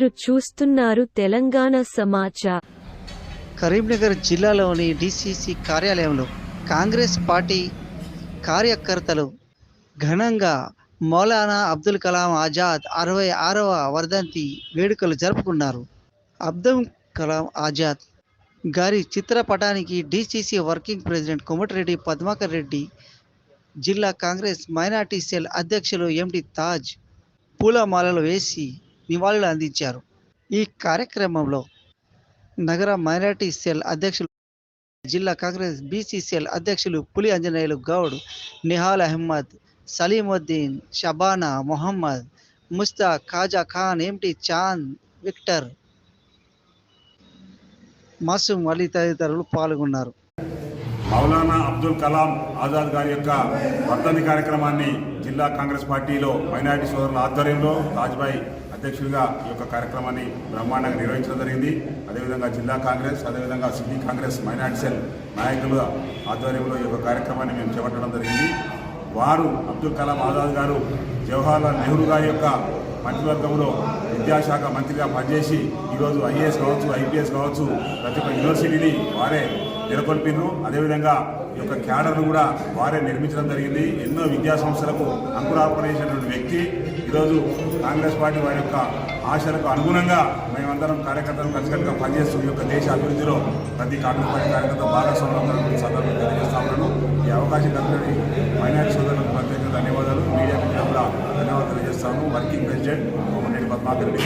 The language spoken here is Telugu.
మీరు చూస్తున్నారు తెలంగాణ సమాచార్. కరీంనగర్ జిల్లాలోని డీసీసీ కార్యాలయంలో కాంగ్రెస్ పార్టీ కార్యకర్తలు ఘనంగా మౌలానా అబ్దుల్ కలాం ఆజాద్ 66వ వర్ధంతి వేడుకలు జరుపుకున్నారు. అబ్దుల్ కలాం ఆజాద్ గారి చిత్రపటానికి DCC working president Komatireddy Padmakar Reddy, జిల్లా కాంగ్రెస్ మైనార్టీ సెల్ అధ్యక్షులు ఎండి తాజ్ పూలమాలలు వేసి నివాళులు అందించారు. ఈ కార్యక్రమంలో నగర మైనార్టీ సెల్ అధ్యక్షులు, జిల్లా కాంగ్రెస్ బీసీ సెల్ అధ్యక్షులు పులి అంజనేయులు గౌడ్, నిహాల్ అహ్మద్, సలీముద్దీన్, షబానా మొహమ్మద్, ముస్తాక్, ఖాజా ఖాన్, ఎంటి చాంద్, విక్టర్, మాసూమ్ అలీ తదితరులు పాల్గొన్నారు. మౌలానా అబ్దుల్ కలాం ఆజాద్ గారి యొక్క వర్ధంతి కార్యక్రమాన్ని జిల్లా కాంగ్రెస్ పార్టీలో మైనారిటీ సోదరుల ఆధ్వర్యంలో తాజ్బాయ్ అధ్యక్షుడిగా ఈ యొక్క కార్యక్రమాన్ని బ్రహ్మాండంగా నిర్వహించడం జరిగింది. అదేవిధంగా జిల్లా కాంగ్రెస్, అదేవిధంగా సిటీ కాంగ్రెస్ మైనారిటీ సెల్ నాయకుల ఆధ్వర్యంలో ఈ యొక్క కార్యక్రమాన్ని మేము చేపట్టడం జరిగింది. వారు అబ్దుల్ కలాం ఆజాద్ గారు జవహర్లాల్ నెహ్రూ గారి యొక్క మంత్రివర్గంలో విద్యాశాఖ మంత్రిగా పనిచేసి ఈరోజు ఐఏఎస్ కావచ్చు, ఐపీఎస్ కావచ్చు, ప్రతి ఒక్క యూనివర్సిటీని వారే నెలకొల్పినారు. అదేవిధంగా ఈ యొక్క క్యాడర్ను కూడా వారే నిర్మించడం జరిగింది. ఎన్నో విద్యా సంస్థలకు అంకురార్పణ చేసినటువంటి వ్యక్తి. ఈరోజు కాంగ్రెస్ పార్టీ వారి యొక్క ఆశలకు అనుగుణంగా మేమందరం కార్యకర్తలు కలిసికట్టుగా పనిచేస్తూ ఈ యొక్క దేశ అభివృద్ధిలో ప్రతి కాంగ్రెస్ పార్టీ కార్యకర్త భాగస్వామ్యం సందర్భంగా తెలియజేస్తా ఉన్నాను. ఈ అవకాశం కలిగిన మైనారిటీ సోదరులకు ప్రత్యేకంగా ధన్యవాదాలు. మీడియాకి కూడా ధన్యవాదాలు తెలియజేస్తాను. Working president Komatireddy Padmakar Reddy.